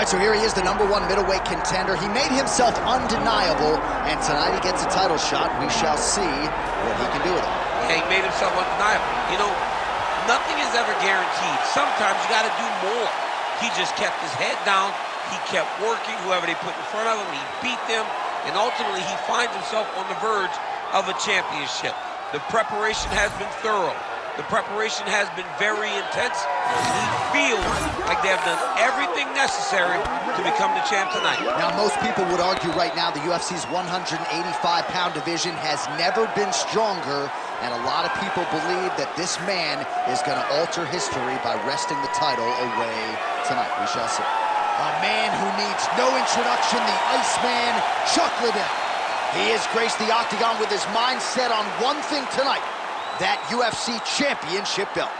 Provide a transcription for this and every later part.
All right, so here he is, the #1 middleweight contender. He made himself undeniable, and tonight he gets a title shot. We shall see what he can do with it. Yeah, he made himself undeniable. You know, nothing is ever guaranteed. Sometimes you got to do more. He just kept his head down. He kept working. Whoever they put in front of him, he beat them. And ultimately, he finds himself on the verge of a championship. The preparation has been thorough. The preparation has been very intense. He feels like they have done everything necessary to become the champ tonight. Now, most people would argue right now the UFC's 185-pound division has never been stronger, and a lot of people believe that this man is going to alter history by wresting the title away tonight. We shall see. A man who needs no introduction, the Iceman, Chuck Liddell. He has graced the octagon with his mind set on one thing tonight, that UFC championship belt.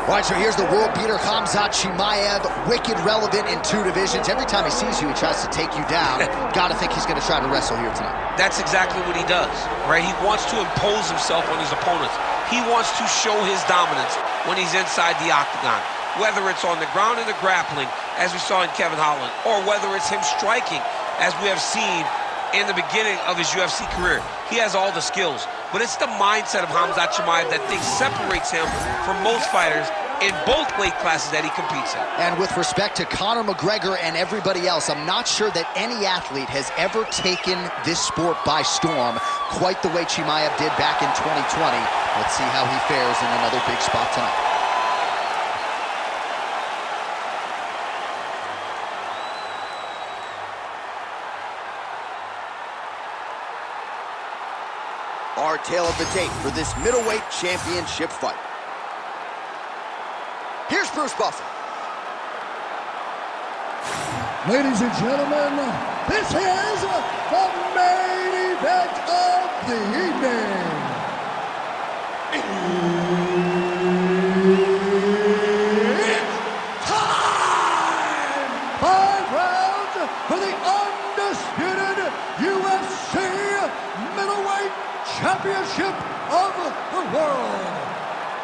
All right, so here's the world beater, Khamzat Chimaev, wicked relevant in 2 divisions. Every time he sees you, he tries to take you down. Gotta think he's gonna try to wrestle here tonight. That's exactly what he does, right? He wants to impose himself on his opponents. He wants to show his dominance when he's inside the octagon, whether it's on the ground in the grappling, as we saw in Kevin Holland, or whether it's him striking, as we have seen in the beginning of his UFC career. He has all the skills, but it's the mindset of Khamzat Chimaev that separates him from most fighters in both weight classes that he competes in. And with respect to Conor McGregor and everybody else, I'm not sure that any athlete has ever taken this sport by storm quite the way Chimaev did back in 2020. Let's see how he fares in another big spot tonight. Our tale of the tape for this middleweight championship fight. Here's Bruce Buffer. Ladies and gentlemen, this is the main event of the evening. It's time! 5 rounds for the undisputed UFC middleweight championship of the world.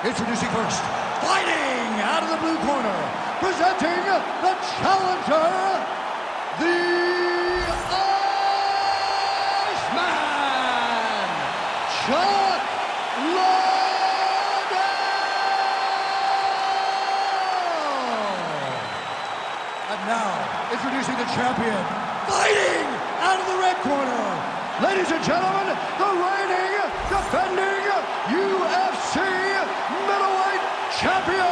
Introducing first, fighting out of the blue corner, presenting the challenger, the Iceman, Chuck Liddell. And now, introducing the champion, fighting out of the red corner, ladies and gentlemen, the reigning, defending UFC middleweight champion,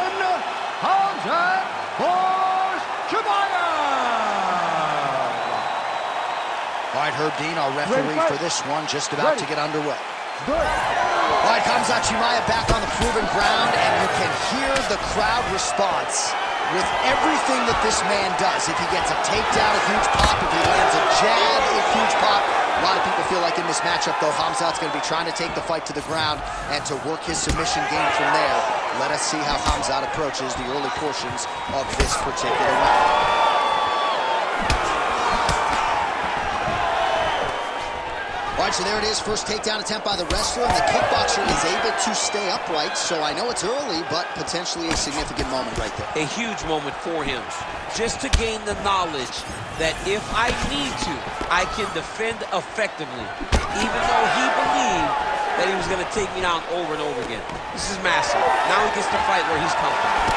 Khamzat Chimaev. All right, Herb Dean, our referee for this one, just about to get underway. All right, Khamzat Chimaev back on the proven ground, and you can hear the crowd response with everything that this man does. If he gets a takedown, a huge pop. If he lands a jab, a huge pop. A lot of people feel like in this matchup, though, Khamzat's going to be trying to take the fight to the ground and to work his submission game from there. Let us see how Khamzat approaches the early portions of this particular round. All right, so there it is, first takedown attempt by the wrestler, and the kickboxer is able to stay upright, so I know it's early, but potentially a significant moment right there. A huge moment for him, just to gain the knowledge that if I need to, I can defend effectively, even though he believed that he was going to take me down over and over again. This is massive. Now he gets to fight where he's comfortable.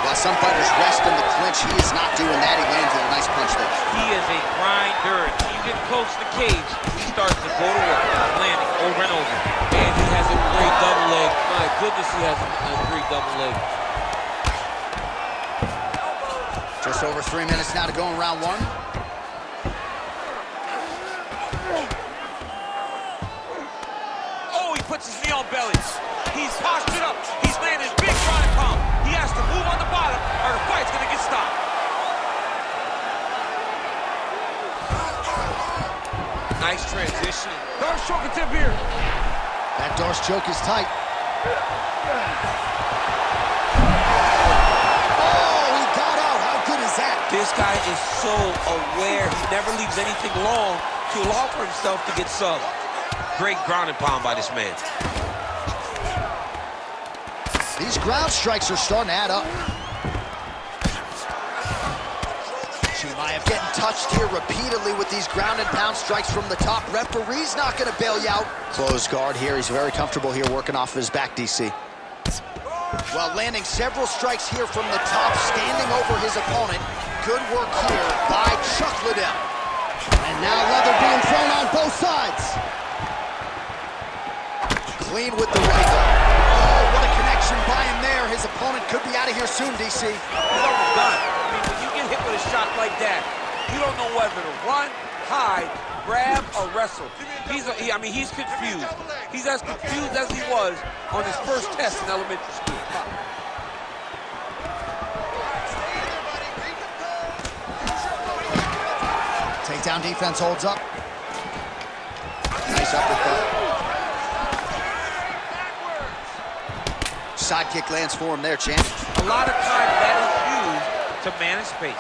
While some fighters rest in the clinch, he is not doing that. He lands a nice punch there. He is a grinder. When you get close to the cage, he starts to go to work, landing over and over. And he has a great double leg. My goodness, he has a great double leg. Just over 3 minutes now to go in round 1. Oh, he puts his knee on belly. He's postured up. He's landing his big ground and pound. He has to move on the bottom or the fight's gonna get stopped. Nice transition. Darce choke attempt here. That Darce choke is tight. Oh, he got out. How good is that? This guy is so aware. He never leaves anything long to allow for himself to get subbed. Great ground and pound by this man. These ground strikes are starting to add up. Chimaev getting touched here repeatedly with these ground and pound strikes from the top. Referee's not going to bail you out. Closed guard here. He's very comfortable here working off of his back, DC. Well, landing several strikes here from the top, standing over his opponent. Good work here by Liddell. And now leather being thrown on both sides. Clean with the right hook. Oh, what a connection by him there. His opponent could be out of here soon, DC. He's almost done. I mean, when you get hit with a shot like that, you don't know whether to run, hide, grab, or wrestle. He's confused. He's as confused as he was on his first test in elementary school. Takedown defense holds up. Nice uppercut. Side kick lands for him there, champ. A lot of times that is used to manage space.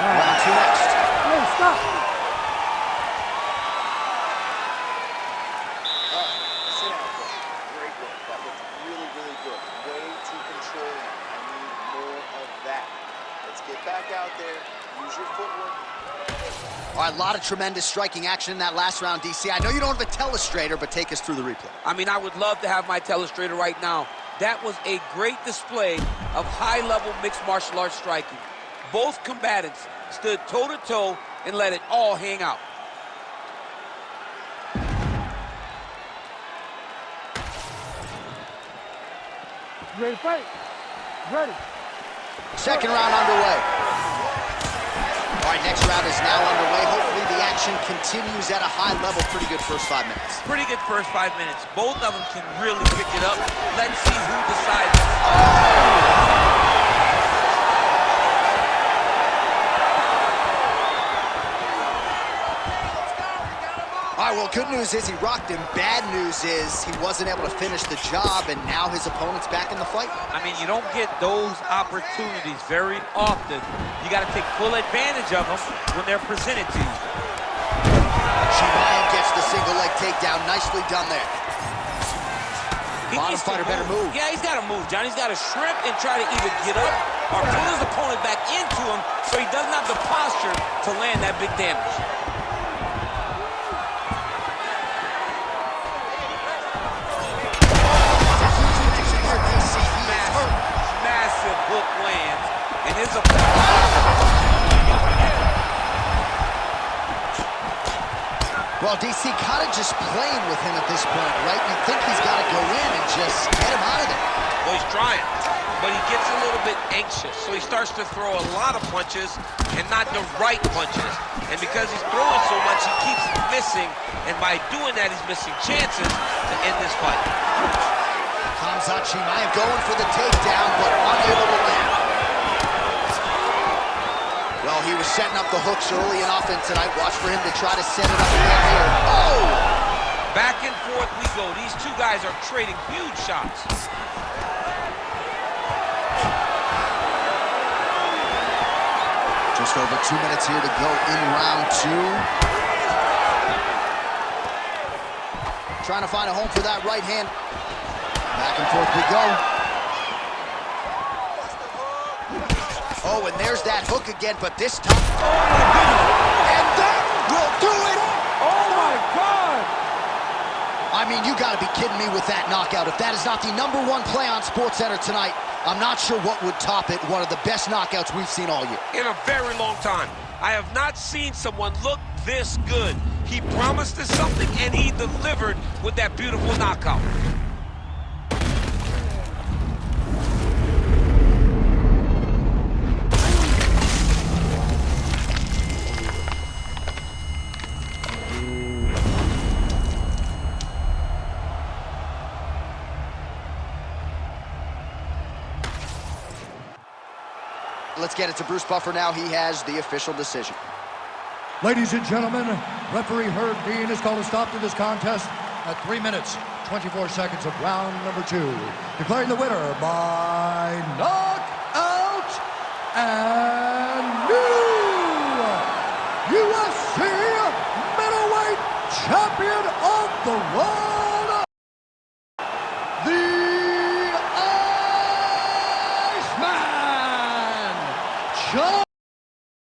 Round two next. Hey, stop. Sit down, bro. Great work. That looked really, really good. Way too controlling. I need more of that. Let's get back out there. Use your footwork. All right, a lot of tremendous striking action in that last round, DC. I know you don't have a telestrator, but take us through the replay. I mean, I would love to have my telestrator right now. That was a great display of high-level mixed martial arts striking. Both combatants stood toe-to-toe and let it all hang out. Ready to fight? Ready. Second round underway. All right, next round is now underway. Hopefully the action continues at a high level. Pretty good first 5 minutes. Pretty good first 5 minutes. Both of them can really pick it up. Let's see who decides. All right, well, good news is he rocked him. Bad news is he wasn't able to finish the job, and now his opponent's back in the fight. I mean, you don't get those opportunities very often. You got to take full advantage of them when they're presented to you. Chimaev gets the single leg takedown. Nicely done there. Bottom fighter better move. Yeah, he's got to move, John. He's got to shrimp and try to either get up or pull his opponent back into him so he doesn't have the posture to land that big damage. Massive hook lands, and his Well, DC kind of just playing with him at this point, right? You think he's got to go in and just get him out of there. Well, he's trying, but he gets a little bit anxious, so he starts to throw a lot of punches and not the right punches. And because he's throwing so much, he keeps missing, and by doing that, he's missing chances to end this fight. Khamzat Chimaev going for the takedown, but unable to land. Well, he was setting up the hooks early and often tonight. Watch for him to try to set it up again here. Oh! Back and forth we go. These two guys are trading huge shots. Just over 2 minutes here to go in round two. Trying to find a home for that right hand. Back and forth we go. Oh, and there's that hook again, but this time... Oh, my goodness. And that will do it! Oh, my God! I mean, you gotta be kidding me with that knockout. If that is not the #1 play on SportsCenter tonight, I'm not sure what would top it. One of the best knockouts we've seen all year. In a very long time. I have not seen someone look this good. He promised us something, and he delivered with that beautiful knockout. Let's get it to Bruce Buffer now. He has the official decision. Ladies and gentlemen, referee Herb Dean has called a stop to this contest at 3 minutes, 24 seconds of round number 2. Declaring the winner by knockout and new UFC middleweight champion of the world,